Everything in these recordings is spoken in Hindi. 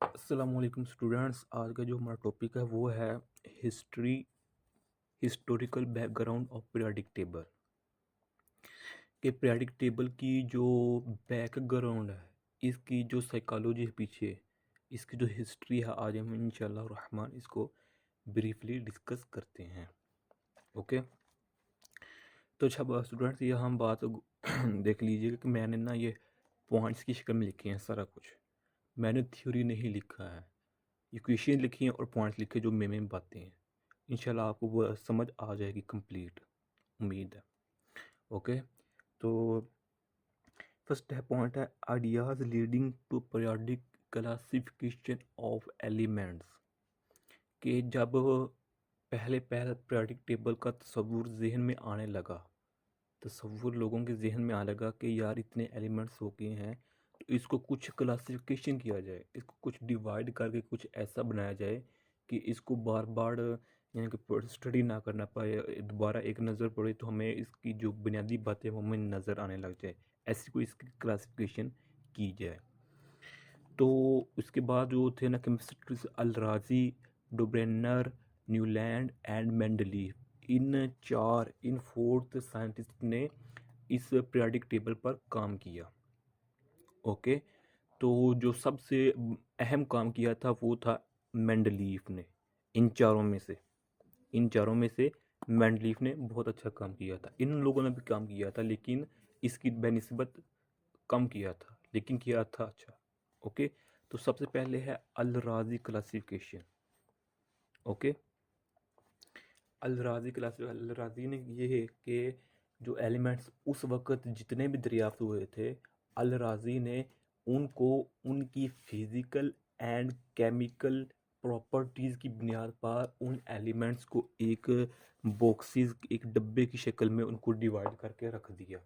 अस्सलामुअलैकुम स्टूडेंट्स। आज का जो हमारा टॉपिक है वो है historical background of periodic table. कि पीरियोडिक टेबल की जो बैकग्राउंड है, इसकी जो साइकोलॉजी है पीछे, इसकी जो हिस्ट्री है, आज हम इंशाल्लाह रहमान इसको ब्रीफली डिस्कस करते हैं। ओके, तो अच्छा स्टूडेंट्स, ये हम बात देख लीजिएगा कि मैंने ना ये पॉइंट्स की शक्ल में लिखे हैं सारा कुछ। मैंने थ्योरी नहीं लिखा है, इक्वेशन लिखी हैं और पॉइंट्स लिखे जो मेन बातें हैं। इंशाल्लाह आपको वो समझ आ जाएगी कंप्लीट, उम्मीद है। ओके, तो फर्स्ट है पॉइंट है ideas leading to periodic classification of elements. कि जब पहले पहले पीरियोडिक टेबल का तस्वुर जहन में आने लगा, तस्वुर लोगों के जहन में आने लगा कि यार इतने एलिमेंट्स हो गए हैं, तो इसको कुछ क्लासिफिकेशन किया जाए, इसको कुछ डिवाइड करके कुछ ऐसा बनाया जाए कि इसको बार बार यानी कि स्टडी ना करना पाए, दोबारा एक नज़र पड़े तो हमें इसकी जो बुनियादी बातें वो हमें नज़र आने लग जाए, ऐसी कोई इसकी क्लासिफिकेशन की जाए। तो उसके बाद जो थे ना chemistry Al Razi, Dobereiner, Newlands and Mendeleev, इन फोर्थ साइंटिस्ट ने इस पीरियोडिक टेबल पर काम किया। ओके, तो जो सबसे अहम काम किया था वो था मेंडलीफ ने। इन चारों में से इन चारों में से मेंडलीफ ने बहुत अच्छा काम किया था। इन लोगों ने भी काम किया था लेकिन इसकी बेनिस्बत कम किया था, लेकिन किया था अच्छा। ओके, तो सबसे पहले है अल राजी क्लासिफिकेशन। ओके, अल राजी ने ये है कि जो एलिमेंट्स उस वक्त जितने भी दरियाफ्त हुए थे, अल राजी ने उनको उनकी फिजिकल एंड केमिकल प्रॉपर्टीज़ की बुनियाद पर उन एलिमेंट्स को एक बॉक्सेस, एक डब्बे की शक्ल में उनको डिवाइड करके रख दिया।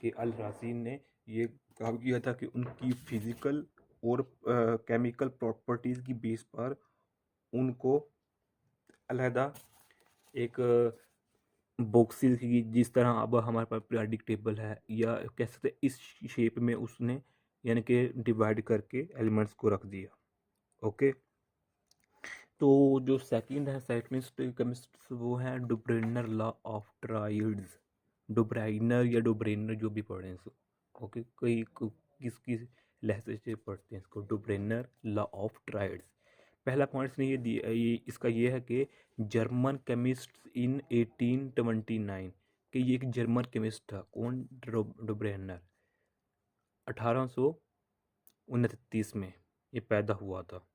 कि अल राजी ने ये काम किया था कि उनकी फिजिकल और केमिकल प्रॉपर्टीज़ की बेस पर उनको अलहदा एक बॉक्सेस की, जिस तरह अब हमारे पास पीरियोडिक टेबल है, या कह सकते हैं इस शेप में उसने यानी कि डिवाइड करके एलिमेंट्स को रख दिया। ओके, तो जो सेकंड है साइक्लिस्ट केमिस्ट, वो है डुब्रेनर लॉ ऑफ ट्राइड्स। डुब्राइनर या डुब्रेनर जो भी पढ़ें इसको। ओके, किस किस लहजे से पढ़ते हैं इसको, डुब्रेनर लॉ ऑफ ट्राइड्स। पहला पॉइंट ने ये दिया, ये इसका ये है कि जर्मन केमिस्ट इन 1829, कि ये एक जर्मन केमिस्ट था। कौन? डुब्रेनर। 1829 में ये पैदा हुआ था।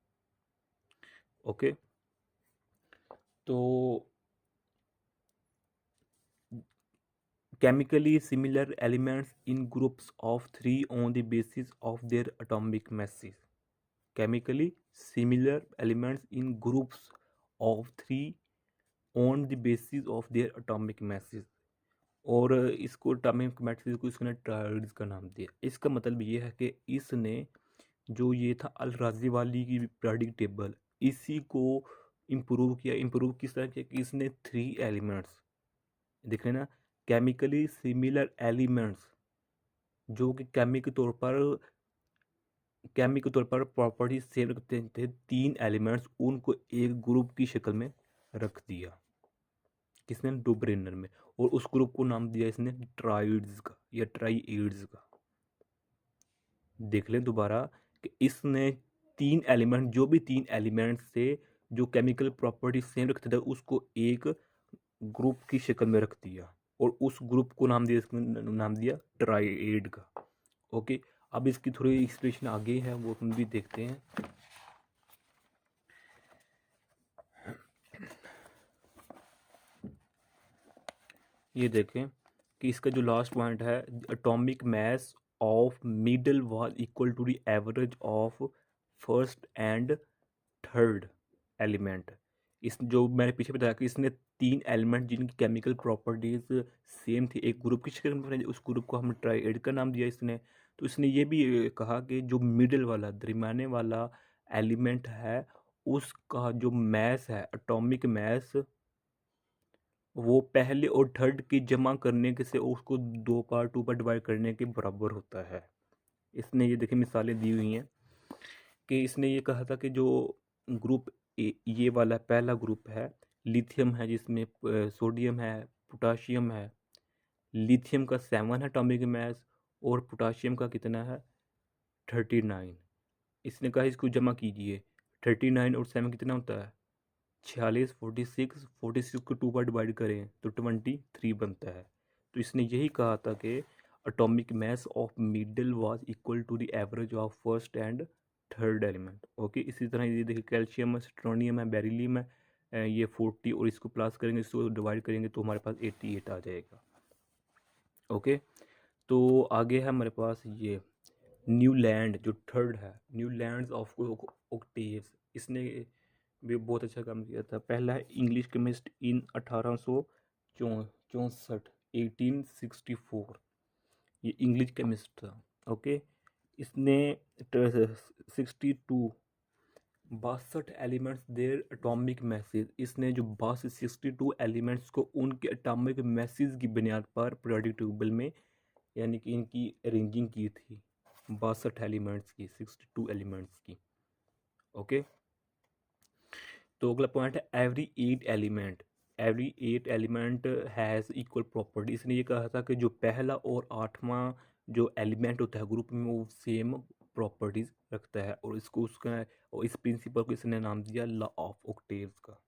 ओके, तो chemically similar elements in groups of three on the basis of their atomic masses. Chemically similar elements in groups of three on the basis of their atomic masses. और इसको एटॉमिक मैट्रिक्स को इसने ट्राइड्स का नाम दिया। इसका मतलब ये है कि इसने जो ये था अल राजी वाली की पीरियोडिक टेबल, इसी को इम्प्रूव किया। इम्प्रूव किस तरह किया कि इसने थ्री एलिमेंट्स, देख लेना, केमिकली सिमिलर एलिमेंट्स जो कि केमिकल तौर पर प्रॉपर्टी सेम रखते थे, तीन एलिमेंट्स, उनको एक ग्रुप की शक्ल में रख दिया। किसने? डुब्रेनर में। और उस ग्रुप को नाम दिया इसने ट्राइड्स का या ट्राइएड्स का। देख लें दोबारा कि इसने तीन एलिमेंट, जो भी तीन एलिमेंट से जो केमिकल प्रॉपर्टी सेम रखते थे, उसको एक ग्रुप की शक्ल में रख दिया और उस ग्रुप को नाम दिया ट्राइएड का। ओके, अब इसकी थोड़ी एक्सप्लेनेशन आगे है, वो हम भी देखते हैं। ये देखें कि इसका जो लास्ट पॉइंट है, atomic mass of middle was equal to the average of first and third element. इस जो मैंने पीछे बताया कि इसने तीन एलिमेंट जिनकी केमिकल प्रॉपर्टीज सेम थी, एक ग्रुप की शक्ल में बनाई, उस ग्रुप को हम ट्राइएड का नाम दिया इसने। तो इसने ये भी कहा कि जो मिडल वाला, दरमियाने वाला एलिमेंट है, उसका जो मैस है, एटॉमिक मैस, वो पहले और थर्ड की जमा करने के से उसको टू पर डिवाइड करने के बराबर होता है। इसने ये देखिए मिसालें दी हुई हैं कि इसने ये कहा था कि जो ग्रुप ये वाला पहला ग्रुप है, लिथियम है जिसमें सोडियम है, पोटाशियम है। लिथियम का 7 है एटॉमिक मास और पोटाशियम का कितना है 39। इसने कहा इसको जमा कीजिए, 39 और 7 कितना होता है 46, 46 को 2 बार डिवाइड करें तो 23 बनता है। तो इसने यही कहा था कि atomic mass of middle was equal to the average of first and third element. Okay, इसी तरह ये देखिए कैल्शियम है, स्ट्रोनियम है, बेरिलियम है, ये 40 और इसको प्लस करेंगे, इसको डिवाइड करेंगे तो हमारे पास 88 आ जाएगा। ओके, तो आगे है हमारे पास ये न्यूलैंड जो थर्ड है, न्यूलैंड्स ऑफ ऑक्टेव्स। इसने भी बहुत अच्छा काम किया था। पहला है इंग्लिश केमिस्ट इन 1864, 1864, ये इंग्लिश केमिस्ट था। ओके, इसने 62 एलिमेंट्स देयर एटॉमिक मैसेज, इसने जो 62 एलिमेंट्स को उनके एटॉमिक मैसेज की बुनियाद पर पीरियोडिक टेबल में यानी कि इनकी अरेंजिंग की थी। 62 एलिमेंट्स की, 62 एलिमेंट्स की। ओके, तो अगला पॉइंट है every eight element has equal property. इसने ये कहा था कि जो पहला और 8वां जो एलिमेंट होता है ग्रुप में वो सेम प्रॉपर्टीज रखता है, और इसको उसका और इस प्रिंसिपल को इसने नाम दिया लॉ ऑफ ऑक्टेव्स का।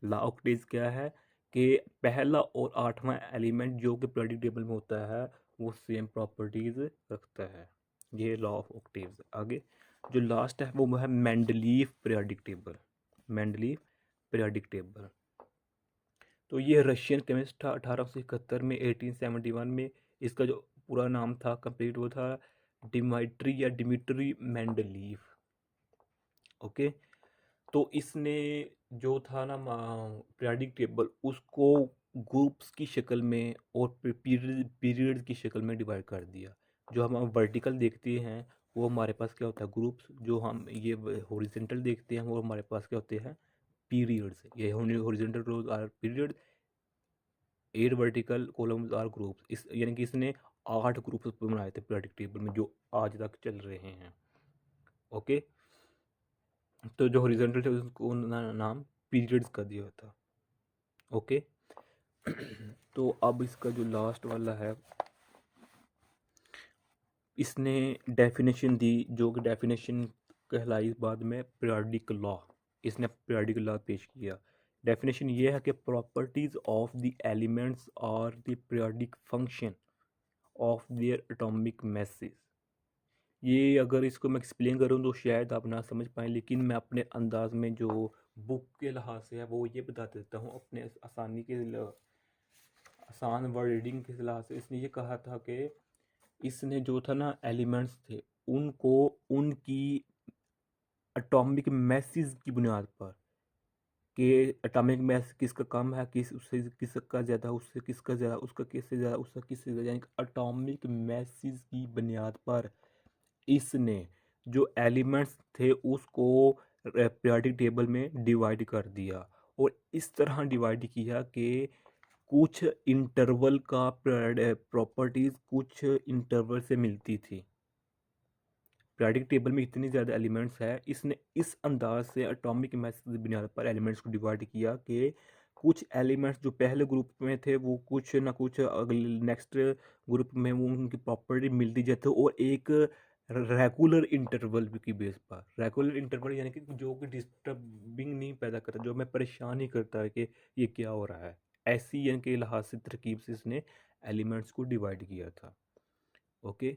लॉ ऑक्टेव्स क्या है कि पहला और 8वां एलिमेंट जो कि पीरियोडिक टेबल में होता है वो सेम प्रॉपर्टीज रखता है। ये लॉ ऑफ ऑक्टेव्स। आगे जो लास्ट है वो है Mendeleev periodic table. Mendeleev periodic table, तो ये रशियन केमिस्ट था 1871 में, 1871 में। इसका जो पूरा नाम था कंप्लीट वो था डिमिट्री मेंडलीव। ओके, तो इसने जो था ना पीरियोडिक टेबल उसको ग्रुप्स की शक्ल में और पीरियड्स की शक्ल में डिवाइड कर दिया। जो हम वर्टिकल देखते हैं वो हमारे पास क्या होता है ग्रुप्स, जो हम ये हॉरिजॉन्टल देखते हैं वो हमारे पास क्या होते हैं पीरियड्स। ये horizontal rows are period, 8 vertical columns are groups. इस यानी कि इसने 8 ग्रुप्स बनाए थे पीरियोडिक टेबल में जो आज तक चल रहे हैं। ओके, तो जो हॉरिजॉन्टल थे उसको नाम पीरियड्स का दिया था। ओके, तो अब इसका जो लास्ट वाला है इसने डेफिनेशन दी, जो कि डेफिनेशन कहलाई बाद में पीरियोडिक लॉ। इसने पीरियोडिक लॉ पेश किया। डेफिनेशन ये है कि properties of the elements are the periodic function of their atomic masses. ये अगर इसको मैं एक्सप्लेन करूँ तो शायद आप ना समझ पाएँ, लेकिन मैं अपने अंदाज में जो बुक के लिहाज से है वो ये बता देता हूँ अपने आसानी के आसान वर्ड रीडिंग के लिहाज से। इसने ये कहा था कि इसने जो था ना एलिमेंट्स थे उनको उनकी एटॉमिक मैसेज की बुनियाद पर कि एटॉमिक मैस किसका कम है, किस उससे किसका ज़्यादा, उससे किसका ज़्यादा, उसका किससे ज़्यादा, उसका किससे ज़्यादा, यानी कि एटॉमिक मैसेज की बुनियाद पर इसने जो एलिमेंट्स थे उसको पीरियोडिक टेबल में डिवाइड कर दिया। और इस तरह डिवाइड किया कि कुछ इंटरवल का प्रॉपर्टीज़ कुछ इंटरवल से मिलती थी। पीरियोडिक टेबल में इतनी ज़्यादा एलिमेंट्स है, इसने इस अंदाज से एटॉमिक मास की बुनियाद पर एलिमेंट्स को डिवाइड किया कि कुछ एलिमेंट्स जो पहले ग्रुप में थे वो कुछ ना कुछ अगले नेक्स्ट ग्रुप में वो उनकी प्रॉपर्टी मिलती जाती, और एक रेगुलर इंटरवल की बेस पर। रेगुलर इंटरवल यानी कि जो कि डिस्टर्बिंग नहीं पैदा करता, जो हमें परेशान नहीं करता है कि ये क्या हो रहा है, ऐसी यानी कि लिहाज से तरकीब से इसने एलिमेंट्स को डिवाइड किया था। ओके,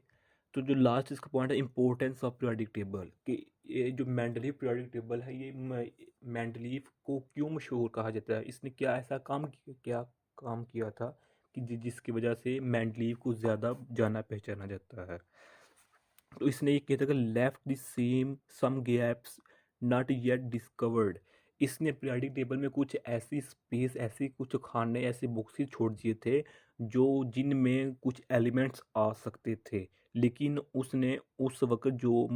तो जो लास्ट इसका पॉइंट है इम्पोर्टेंस ऑफ पीरियोडिक टेबल, कि ये जो मेंडलीव पीरियोडिक टेबल है ये मेंडलीव को क्यों मशहूर कहा जाता है, इसने क्या ऐसा काम किया था कि जिसकी वजह से मेंडलीव को ज़्यादा जाना पहचाना जाता है। तो इसने ये किया था कि left the same some gaps not yet discovered. इसने पीरियोडिक टेबल में कुछ ऐसी स्पेस, ऐसी कुछ खाने, ऐसे बॉक्सेस छोड़ दिए थे जो जिनमें कुछ एलिमेंट्स आ सकते थे, लेकिन उसने उस वक्त जो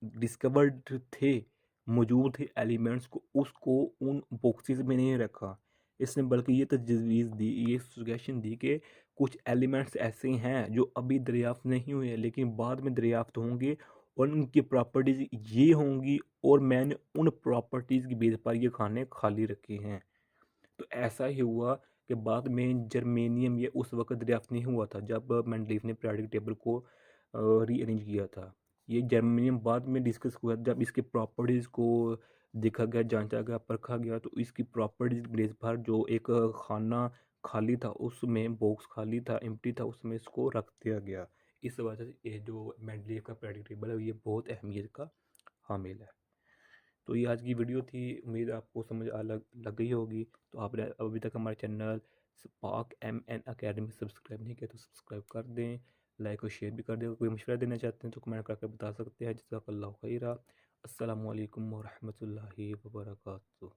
डिस्कवर्ड थे, मौजूद थे एलिमेंट्स को, उसको उन बॉक्सेस में नहीं रखा। इसने बल्कि ये तजवीज़ दी, ये सजेशन दी कि कुछ एलिमेंट्स ऐसे हैं जो अभी दरियाफ्त नहीं हुए लेकिन बाद में दरियाफ्त होंगे, और उनकी प्रॉपर्टीज़ ये होंगी और मैंने उन प्रॉपर्टीज़ की बेस पर ये खाने खाली रखे हैं। तो ऐसा ही हुआ कि बाद में जर्मेनियम ये उस वक़्त दरियाफ़्त नहीं हुआ था जब मेंडलीव ने पीरियोडिक टेबल को रीअरेंज किया था। ये जर्मेनियम बाद में डिस्कस हुआ जब इसकी प्रॉपर्टीज़ को देखा गया, जाँचा गया, परखा गया, तो इसकी प्रॉपर्टीज़ की बेस पर जो एक खाना खाली था उसमें बॉक्स खाली था, एम्प्टी था, उसमें इसको रख दिया गया। इस वजह से ये जो मेंडलीव का पीरियोडिक टेबल है ये बहुत अहमियत का हामिल है। तो ये आज की वीडियो थी, उम्मीद है आपको समझ आ लग लग गई होगी। तो आपने अभी तक हमारे channel spark MN academy subscribe नहीं किया तो सब्सक्राइब कर दें, लाइक और शेयर भी कर दें। कोई मशवरा देना चाहते हैं तो कमेंट करके बता सकते हैं। जज़ाकल्लाहु खैरा। अस्सलामु अलैकुम व रहमतुल्लाहि व बरकातुहू।